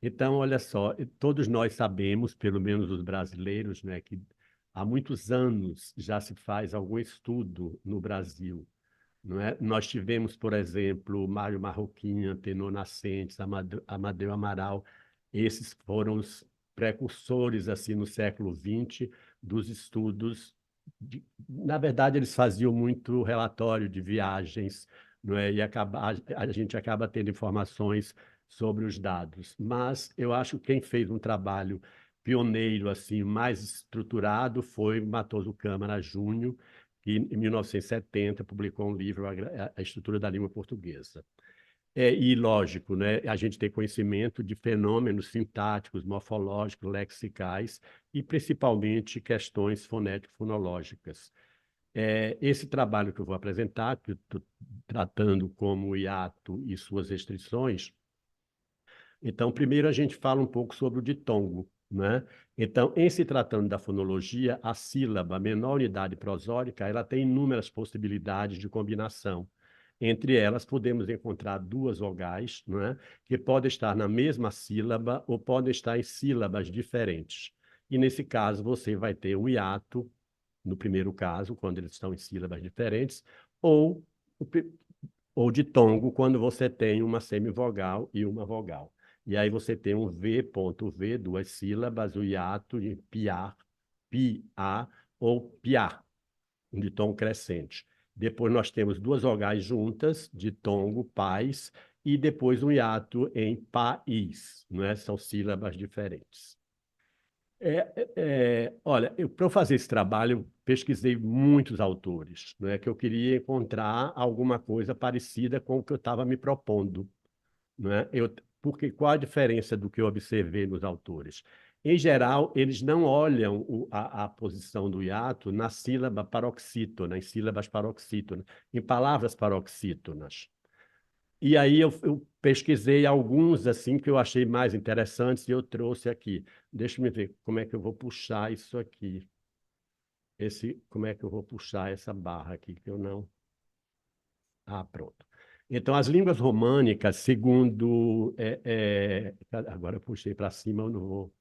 Então, olha só, todos nós sabemos, pelo menos os brasileiros, né, que há muitos anos já se faz algum estudo no Brasil, não é? Nós tivemos, por exemplo, Mário Marroquim, Tenor Nascentes, Amadeu Amaral. Esses foram os precursores, assim, no século XX, dos estudos. Na verdade, eles faziam muito relatório de viagens, não é? E a gente acaba tendo informações sobre os dados. Mas eu acho que quem fez um trabalho pioneiro, assim, mais estruturado, foi Matoso Câmara Júnior, que em 1970 publicou um livro, A Estrutura da Língua Portuguesa. E, lógico, né, a gente tem conhecimento de fenômenos sintáticos, morfológicos, lexicais e, principalmente, questões fonético-fonológicas. Esse trabalho que eu vou apresentar, que eu estou tratando como o hiato e suas restrições, então, primeiro a gente fala um pouco sobre o ditongo, né? Então, em se tratando da fonologia, a sílaba, a menor unidade prosódica, ela tem inúmeras possibilidades de combinação. Entre elas, podemos encontrar duas vogais, né, que podem estar na mesma sílaba ou podem estar em sílabas diferentes. E, nesse caso, você vai ter um hiato, no primeiro caso, quando eles estão em sílabas diferentes, ou, o pe- ou ditongo, quando você tem uma semivogal e uma vogal. E aí você tem um V.V, duas sílabas, o hiato de piar, pi-a ou piar, um ditongo crescente. Depois nós temos duas vogais juntas, ditongo, pais, e depois um hiato em país, não é? São sílabas diferentes. Olha, para eu fazer esse trabalho, pesquisei muitos autores, não é? Que eu queria encontrar alguma coisa parecida com o que eu estava me propondo, não é? Porque qual a diferença do que eu observei nos autores? Em geral, eles não olham a posição do hiato na sílaba paroxítona, em sílabas paroxítonas, em palavras paroxítonas. E aí eu pesquisei alguns assim que eu achei mais interessantes e eu trouxe aqui. Deixa eu ver como é que eu vou puxar isso aqui. Como é que eu vou puxar essa barra aqui que eu não. Ah, pronto. Então, as línguas românicas, segundo. Agora eu puxei para cima, eu não vou.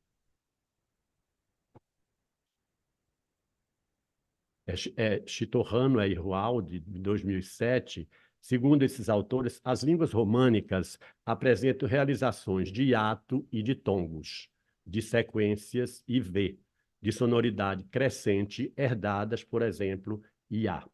Chitorrano e Rual, de 2007. Segundo esses autores, as línguas românicas apresentam realizações de hiato e de tongos, de sequências e V, de sonoridade crescente, herdadas, por exemplo, IA.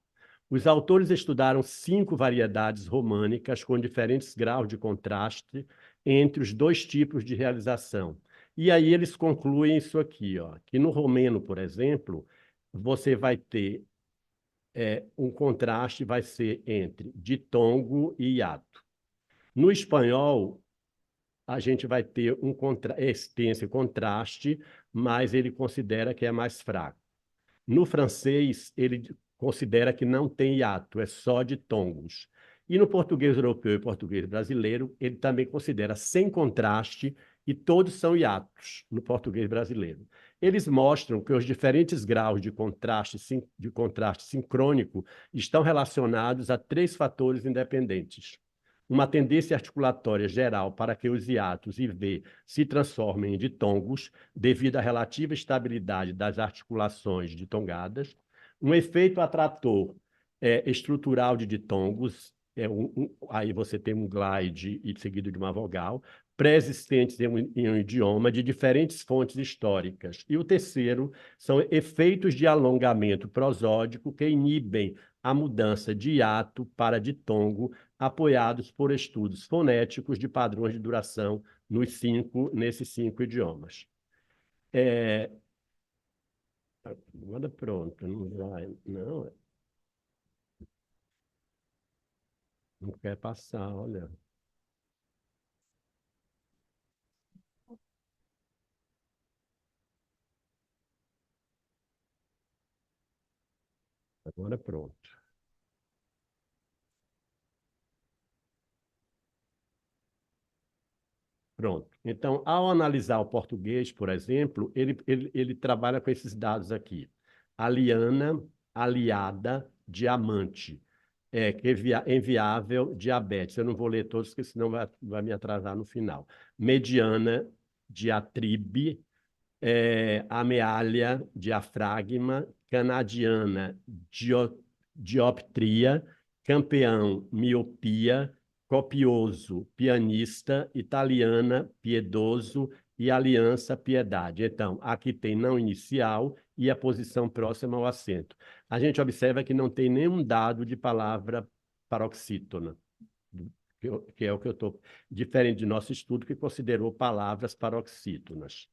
Os autores estudaram 5 variedades românicas com diferentes graus de contraste entre os dois tipos de realização. E aí eles concluem isso aqui, ó, que no romeno, por exemplo, você vai ter um contraste, vai ser entre ditongo e hiato. No espanhol, a gente vai ter tem esse contraste, mas ele considera que é mais fraco. No francês, ele considera que não tem hiato, é só ditongos. E no português europeu e português brasileiro, ele também considera sem contraste e todos são hiatos no português brasileiro. Eles mostram que os diferentes graus de contraste sincrônico estão relacionados a 3 fatores independentes. Uma tendência articulatória geral para que os hiatos e V se transformem em ditongos, devido à relativa estabilidade das articulações ditongadas, um efeito atrator estrutural de ditongos, aí você tem um glide e seguido de uma vogal, pré-existentes em um idioma de diferentes fontes históricas. E o terceiro são efeitos de alongamento prosódico que inibem a mudança de hiato para ditongo, apoiados por estudos fonéticos de padrões de duração nesses 5 idiomas. Agora pronto, não vai, não quer passar, olha. Agora pronto. Pronto. Então, ao analisar o português, por exemplo, ele trabalha com esses dados aqui. Aliana, aliada, diamante. Que enviável, diabetes. Eu não vou ler todos, porque senão vai me atrasar no final. Mediana, diatribe, amealha, diafragma, canadiana, dioptria, campeão, miopia, copioso, pianista, italiana, piedoso e aliança, piedade. Então, aqui tem não inicial e a posição próxima ao acento. A gente observa que não tem nenhum dado de palavra paroxítona, que é o que eu estou... Diferente de nosso estudo, que considerou palavras paroxítonas.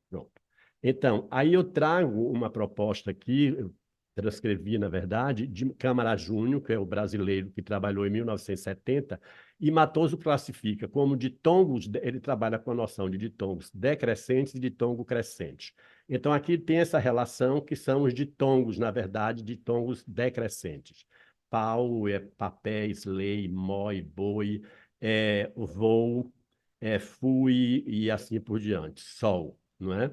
Pronto. Então, aí eu trago uma proposta aqui, eu transcrevi, na verdade, de Câmara Júnior, que é o brasileiro que trabalhou em 1970, e Matoso classifica como ditongos, ele trabalha com a noção de ditongos decrescentes e ditongo crescente. Então, aqui tem essa relação que são os ditongos, na verdade, ditongos decrescentes. Pau, papéis, lei, mói, boi, voo, fui e assim por diante. Sol, não é?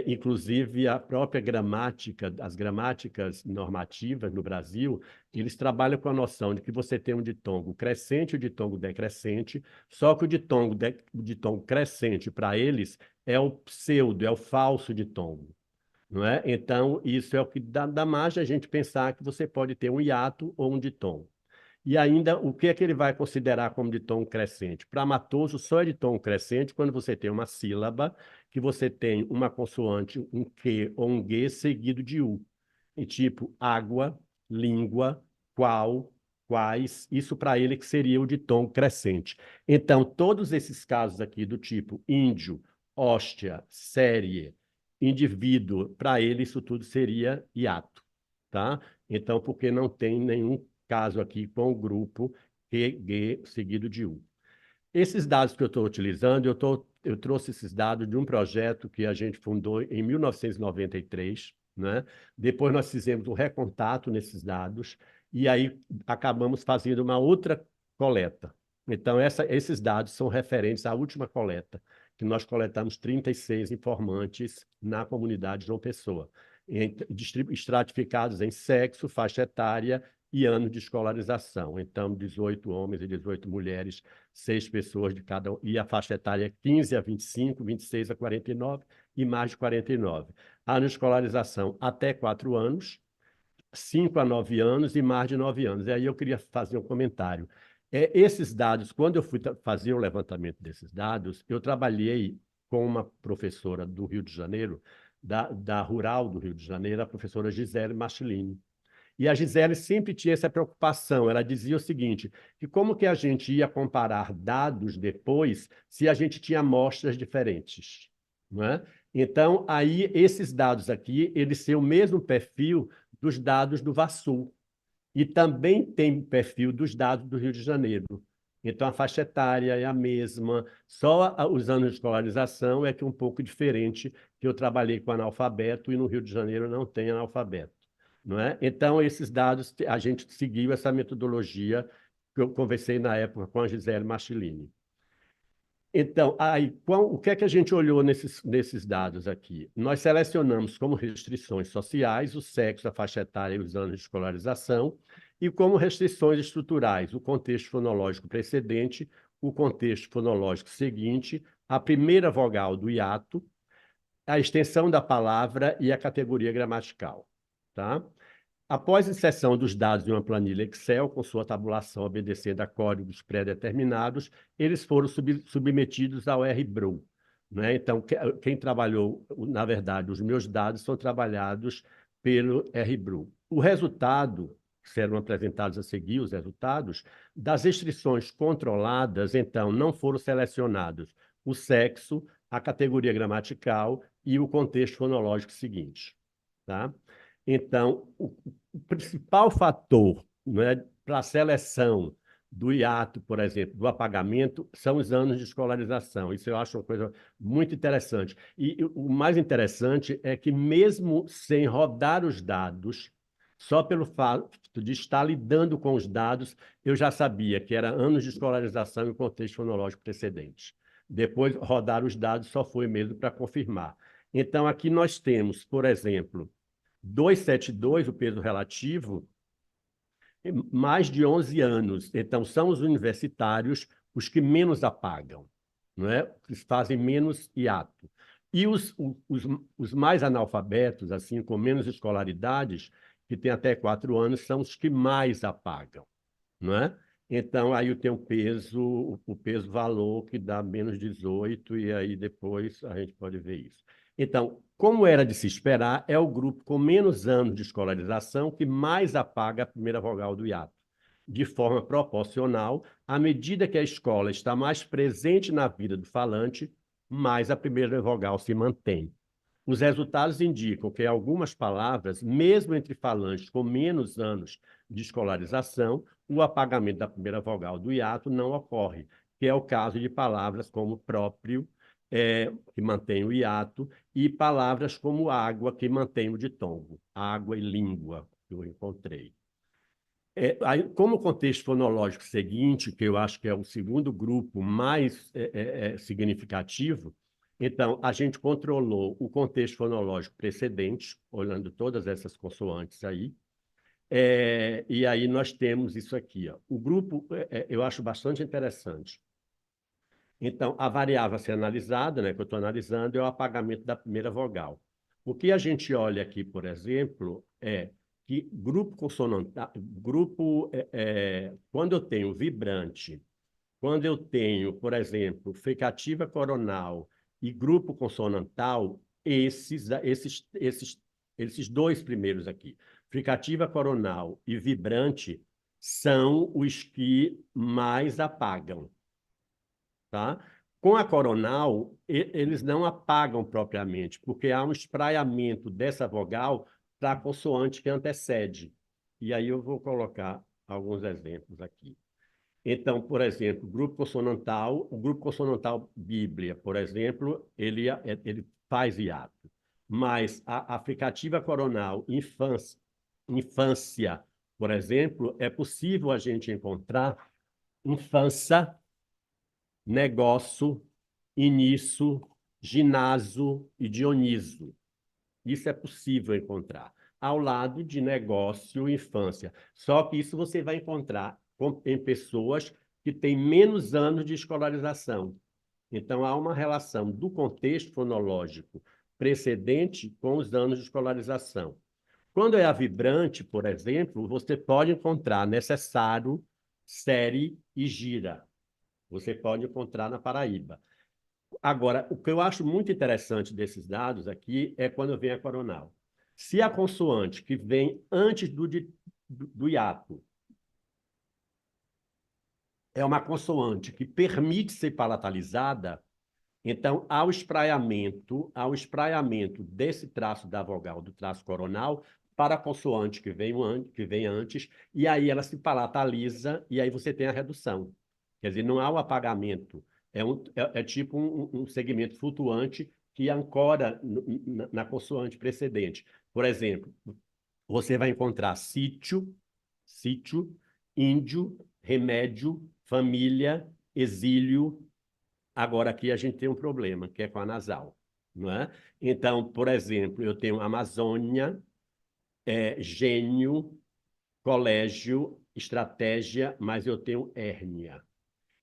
Inclusive, a própria gramática, as gramáticas normativas no Brasil, eles trabalham com a noção de que você tem um ditongo crescente e um ditongo decrescente, só que o ditongo crescente, para eles, é o pseudo, é o falso ditongo. Não é? Então, isso é o que dá margem a gente pensar que você pode ter um hiato ou um ditongo. E ainda, o que é que ele vai considerar como de tom crescente? Para Matoso, só é de tom crescente quando você tem uma sílaba, que você tem uma consoante, um Q ou um G seguido de U. E tipo, água, língua, qual, quais, isso para ele que seria o de tom crescente. Então, todos esses casos aqui do tipo índio, hóstia, série, indivíduo, para ele isso tudo seria hiato, tá? Então, porque não tem nenhum caso aqui com o grupo QG seguido de U. Esses dados que eu estou utilizando, eu trouxe esses dados de um projeto que a gente fundou em 1993, né? Depois nós fizemos um recontato nesses dados e aí acabamos fazendo uma outra coleta. Então, esses dados são referentes à última coleta, que nós coletamos 36 informantes na comunidade João Pessoa, estratificados em sexo, faixa etária e ano de escolarização. Então, 18 homens e 18 mulheres, 6 pessoas de cada um, e a faixa etária 15 a 25, 26 a 49 e mais de 49. Ano de escolarização até 4 anos, 5 a 9 anos e mais de 9 anos. E aí eu queria fazer um comentário. Esses dados, quando eu fui fazer o levantamento desses dados, eu trabalhei com uma professora do Rio de Janeiro, da Rural do Rio de Janeiro, a professora Gisele Machilini. E a Gisele sempre tinha essa preocupação. Ela dizia o seguinte, que como que a gente ia comparar dados depois se a gente tinha amostras diferentes, não é? Então, aí, esses dados aqui, eles têm o mesmo perfil dos dados do VASU. E também tem perfil dos dados do Rio de Janeiro. Então, a faixa etária é a mesma, só os anos de escolarização é que é um pouco diferente, que eu trabalhei com analfabeto e no Rio de Janeiro não tem analfabeto. Não é? Então, esses dados, a gente seguiu essa metodologia que eu conversei na época com a Gisele Machilini. Então, aí, o que é que a gente olhou nesses dados aqui? Nós selecionamos como restrições sociais o sexo, a faixa etária e os anos de escolarização, e como restrições estruturais o contexto fonológico precedente, o contexto fonológico seguinte, a primeira vogal do hiato, a extensão da palavra e a categoria gramatical. Tá? Após a inserção dos dados em uma planilha Excel, com sua tabulação obedecendo a códigos pré-determinados, eles foram submetidos ao RBRU. Né? Então, quem trabalhou, na verdade, os meus dados são trabalhados pelo RBRU. O resultado, serão apresentados a seguir os resultados, das restrições controladas, então, não foram selecionados o sexo, a categoria gramatical e o contexto fonológico seguinte. Tá? Então, o principal fator, né, para a seleção do hiato, por exemplo, do apagamento, são os anos de escolarização. Isso eu acho uma coisa muito interessante. E o mais interessante é que, mesmo sem rodar os dados, só pelo fato de estar lidando com os dados, eu já sabia que era anos de escolarização e o contexto fonológico precedente. Depois, rodar os dados só foi mesmo para confirmar. Então, aqui nós temos, por exemplo, 272, o peso relativo, mais de 11 anos. Então, são os universitários os que menos apagam, não é? Os que fazem menos hiato. E os mais analfabetos, assim, com menos escolaridades, que têm até 4 anos, são os que mais apagam, não é? Então, aí tem o peso-valor que dá menos 18, e aí depois a gente pode ver isso. Então, como era de se esperar, é o grupo com menos anos de escolarização que mais apaga a primeira vogal do hiato, de forma proporcional, à medida que a escola está mais presente na vida do falante, mais a primeira vogal se mantém. Os resultados indicam que, em algumas palavras, mesmo entre falantes com menos anos de escolarização, o apagamento da primeira vogal do hiato não ocorre, que é o caso de palavras como próprio, que mantém o hiato, e palavras como água, que mantém o ditongo. Água e língua, que eu encontrei. Como o contexto fonológico seguinte, que eu acho que é o segundo grupo mais significativo, então, a gente controlou o contexto fonológico precedente, olhando todas essas consoantes aí, e aí nós temos isso aqui. Ó. O grupo, eu acho bastante interessante. Então, a variável a ser analisada, né, que eu estou analisando, é o apagamento da primeira vogal. O que a gente olha aqui, por exemplo, é que grupo consonantal, quando eu tenho vibrante, quando eu tenho, por exemplo, fricativa coronal e grupo consonantal, esses dois primeiros aqui, fricativa coronal e vibrante, são os que mais apagam. Tá? Com a coronal, eles não apagam propriamente, porque há um espraiamento dessa vogal para a consoante que antecede. E aí eu vou colocar alguns exemplos aqui. Então, por exemplo, o grupo consonantal Bíblia, por exemplo, ele faz hiato. Mas a fricativa coronal infância, por exemplo, é possível a gente encontrar infância, negócio, início, ginásio e Dioniso. Isso é possível encontrar. Ao lado de negócio e infância. Só que isso você vai encontrar em pessoas que têm menos anos de escolarização. Então, há uma relação do contexto fonológico precedente com os anos de escolarização. Quando é a vibrante, por exemplo, você pode encontrar necessário, série e gira. Você pode encontrar na Paraíba. Agora, o que eu acho muito interessante desses dados aqui é quando vem a coronal. Se a consoante que vem antes do hiato é uma consoante que permite ser palatalizada, então há o espraiamento desse traço da vogal, do traço coronal, para a consoante que vem antes, e aí ela se palataliza, e aí você tem a redução. Quer dizer, não há o apagamento. É tipo um segmento flutuante que ancora na consoante precedente. Por exemplo, você vai encontrar sítio, índio, remédio, família, exílio. Agora, aqui a gente tem um problema, que é com a nasal, não é? Então, por exemplo, eu tenho Amazônia, gênio, colégio, estratégia, mas eu tenho hérnia.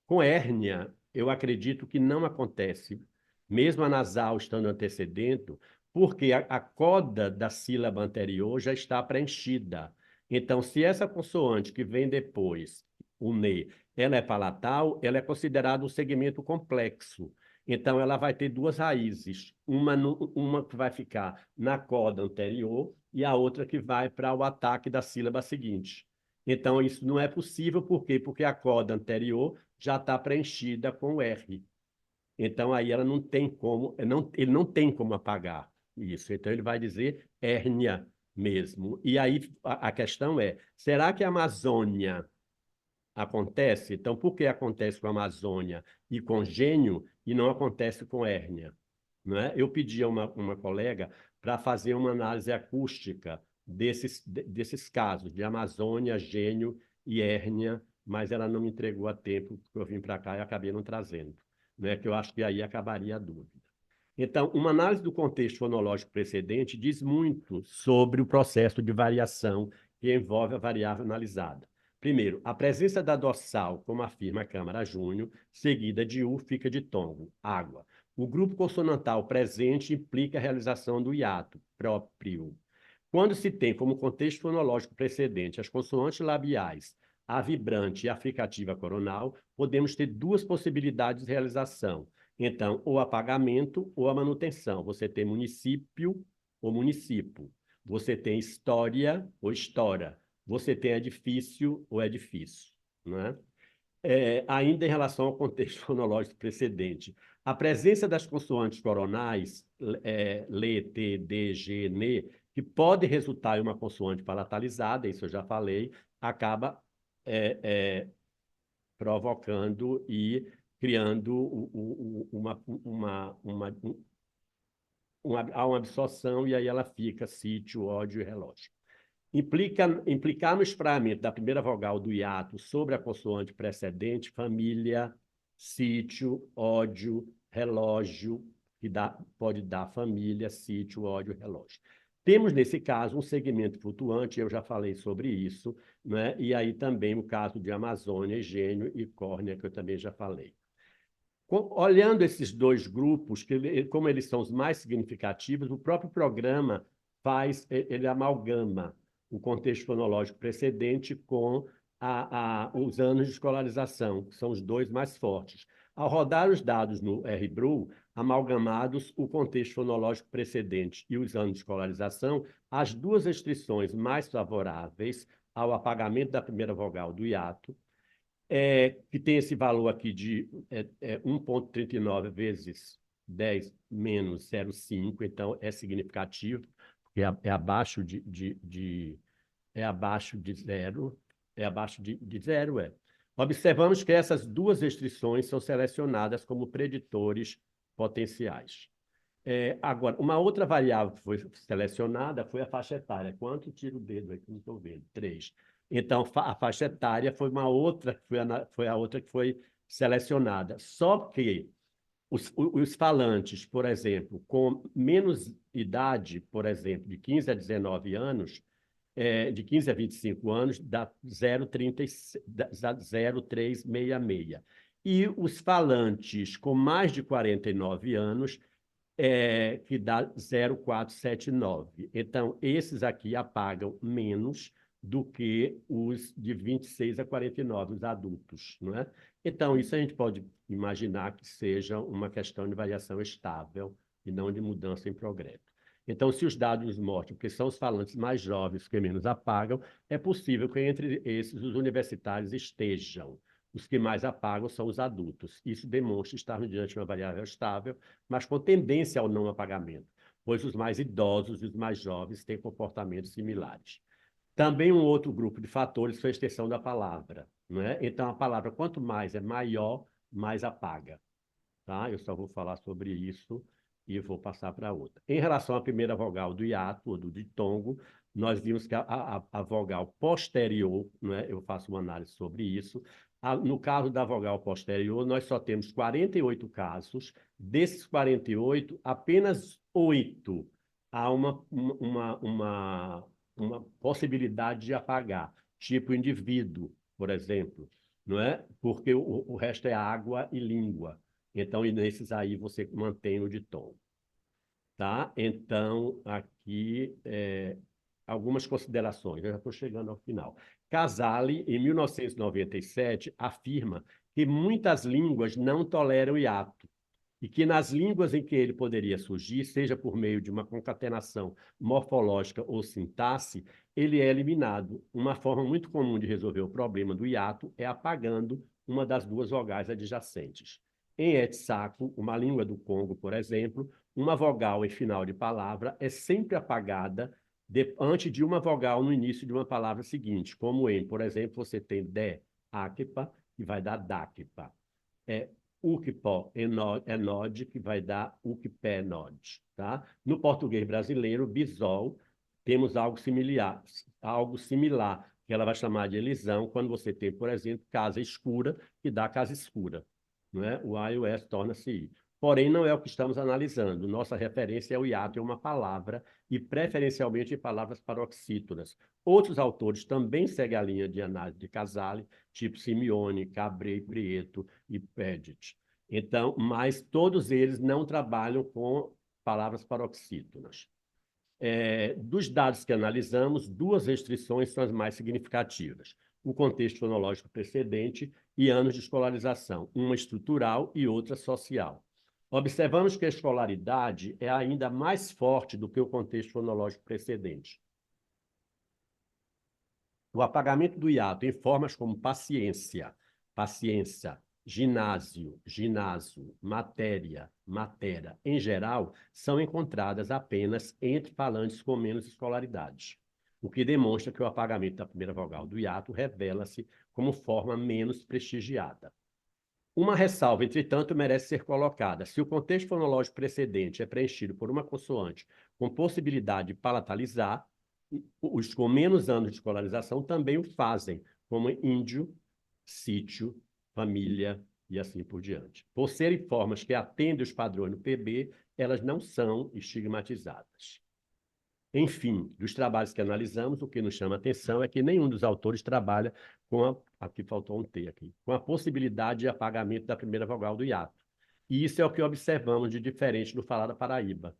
Com hérnia, eu acredito que não acontece, mesmo a nasal estando antecedendo, porque a coda da sílaba anterior já está preenchida. Então, se essa consoante que vem depois, o ne, ela é palatal, ela é considerada um segmento complexo. Então, ela vai ter duas raízes, uma que vai ficar na coda anterior e a outra que vai para o ataque da sílaba seguinte. Então, isso não é possível, por quê? Porque a coda anterior já está preenchida com o R. Então, aí ela não tem como, ele não tem como apagar isso. Então, ele vai dizer hérnia mesmo. E aí a questão é, será que a Amazônia acontece? Então, por que acontece com a Amazônia e com gênio e não acontece com hérnia? Não é? Eu pedi a uma colega para fazer uma análise acústica desses casos, de Amazônia, gênio e hérnia, mas ela não me entregou a tempo, porque eu vim para cá e acabei não trazendo, né? Que eu acho que aí acabaria a dúvida. Então, uma análise do contexto fonológico precedente diz muito sobre o processo de variação que envolve a variável analisada. Primeiro, a presença da dorsal, como afirma a Câmara Júnior, seguida de U, fica de tongo, água. O grupo consonantal presente implica a realização do hiato próprio. Quando se tem como contexto fonológico precedente as consoantes labiais, a vibrante e a fricativa coronal, podemos ter duas possibilidades de realização. Então, ou apagamento ou a manutenção. Você tem município ou município. Você tem história ou história. Você tem edifício ou edifício. Não é? Ainda em relação ao contexto fonológico precedente, a presença das consoantes coronais, LE, T, D, G, NE, que pode resultar em uma consoante palatalizada, isso eu já falei, acaba provocando e criando uma absorção, e aí ela fica sítio, ódio e relógio. Implicar no espraiamento da primeira vogal do hiato sobre a consoante precedente, família, sítio, ódio, relógio, que pode dar família, sítio, ódio, relógio. Temos, nesse caso, um segmento flutuante, eu já falei sobre isso, né? E aí também o caso de Amazônia, Gênio e Córnea, que eu também já falei. Olhando esses dois grupos, como eles são os mais significativos, o próprio programa ele amalgama o contexto fonológico precedente com os anos de escolarização, que são os dois mais fortes. Ao rodar os dados no RBRU, amalgamados o contexto fonológico precedente e os anos de escolarização, as duas restrições mais favoráveis ao apagamento da primeira vogal do hiato, que tem esse valor aqui de 1,39 vezes 10 menos 0,5, então é significativo, porque é abaixo de zero, Observamos que essas duas restrições são selecionadas como preditores potenciais. Agora, uma outra variável que foi selecionada foi a faixa etária. Quanto tiro o dedo aqui? Não estou vendo. 3. Então, a faixa etária foi foi a outra que foi selecionada. Só que os falantes, por exemplo, com menos idade, por exemplo, de 15 a 19 anos, de 15 a 25 anos, dá 0,366. E os falantes com mais de 49 anos, que dá 0,479. Então, esses aqui apagam menos do que os de 26 a 49, os adultos, não é? Então, isso a gente pode imaginar que seja uma questão de variação estável e não de mudança em progresso. Então, se os dados nos mostram que são os falantes mais jovens que menos apagam, é possível que entre esses os universitários estejam. Os que mais apagam são os adultos. Isso demonstra estar diante de uma variável estável, mas com tendência ao não apagamento, pois os mais idosos e os mais jovens têm comportamentos similares. Também um outro grupo de fatores foi a extensão da palavra, não é? Então, a palavra, quanto mais é maior, mais apaga. Tá? Eu só vou falar sobre isso e vou passar para outra. Em relação à primeira vogal do hiato, ou do ditongo, nós vimos que a vogal posterior, né, eu faço uma análise sobre isso. No caso da vogal posterior, nós só temos 48 casos. Desses 48, apenas 8 há uma possibilidade de apagar, tipo indivíduo, por exemplo, não é? Porque o resto é água e língua. Então, nesses aí você mantém o ditongo. Tá? Então, aqui algumas considerações, eu já estou chegando ao final. Casale, em 1997, afirma que muitas línguas não toleram hiato e que nas línguas em que ele poderia surgir, seja por meio de uma concatenação morfológica ou sintaxe, ele é eliminado. Uma forma muito comum de resolver o problema do hiato é apagando uma das duas vogais adjacentes. Em Etsaco, uma língua do Congo, por exemplo, uma vogal em final de palavra é sempre apagada antes de uma vogal no início de uma palavra seguinte, como por exemplo, você tem de, akpa, que vai dar dakpa. Ukpo, enod, que vai dar ukpenod. Tá? No português brasileiro, bisol, temos algo similar, que ela vai chamar de elisão, quando você tem, por exemplo, casa escura, que dá casa escura. Não é? O A e o S torna-se I. Porém, não é o que estamos analisando. Nossa referência é o hiato em uma palavra e, preferencialmente, em palavras paroxítonas. Outros autores também seguem a linha de análise de Casale, tipo Simeone, Cabré, Prieto e Pedit. Então, mas todos eles não trabalham com palavras paroxítonas. Dos dados que analisamos, duas restrições são as mais significativas: o contexto fonológico precedente e anos de escolarização, uma estrutural e outra social. Observamos que a escolaridade é ainda mais forte do que o contexto fonológico precedente. O apagamento do hiato em formas como paciência, paciência, ginásio, ginásio, matéria, matera, em geral, são encontradas apenas entre falantes com menos escolaridade, o que demonstra que o apagamento da primeira vogal do hiato revela-se como forma menos prestigiada. Uma ressalva, entretanto, merece ser colocada. Se o contexto fonológico precedente é preenchido por uma consoante com possibilidade de palatalizar, os com menos anos de escolarização também o fazem, como índio, sítio, família e assim por diante. Por serem formas que atendem os padrões no PB, elas não são estigmatizadas. Enfim, dos trabalhos que analisamos, o que nos chama a atenção é que nenhum dos autores trabalha com aqui faltou um T aqui, com a possibilidade de apagamento da primeira vogal do hiato. E isso é o que observamos de diferente no Falar da Paraíba.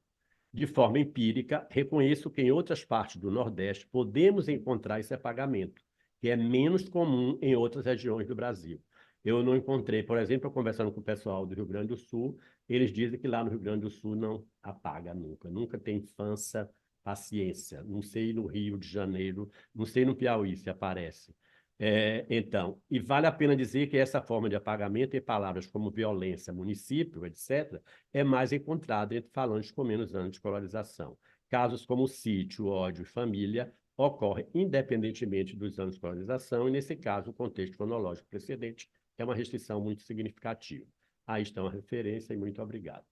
De forma empírica, reconheço que em outras partes do Nordeste podemos encontrar esse apagamento, que é menos comum em outras regiões do Brasil. Eu não encontrei, por exemplo, conversando com o pessoal do Rio Grande do Sul, eles dizem que lá no Rio Grande do Sul não apaga nunca, nunca tem infância, paciência. Não sei no Rio de Janeiro, não sei no Piauí se aparece. Então, e vale a pena dizer que essa forma de apagamento em palavras como violência, município, etc., é mais encontrada entre falantes com menos anos de escolarização. Casos como sítio, ódio e família ocorrem independentemente dos anos de escolarização, e, nesse caso, o contexto fonológico precedente é uma restrição muito significativa. Aí está uma referência e muito obrigado.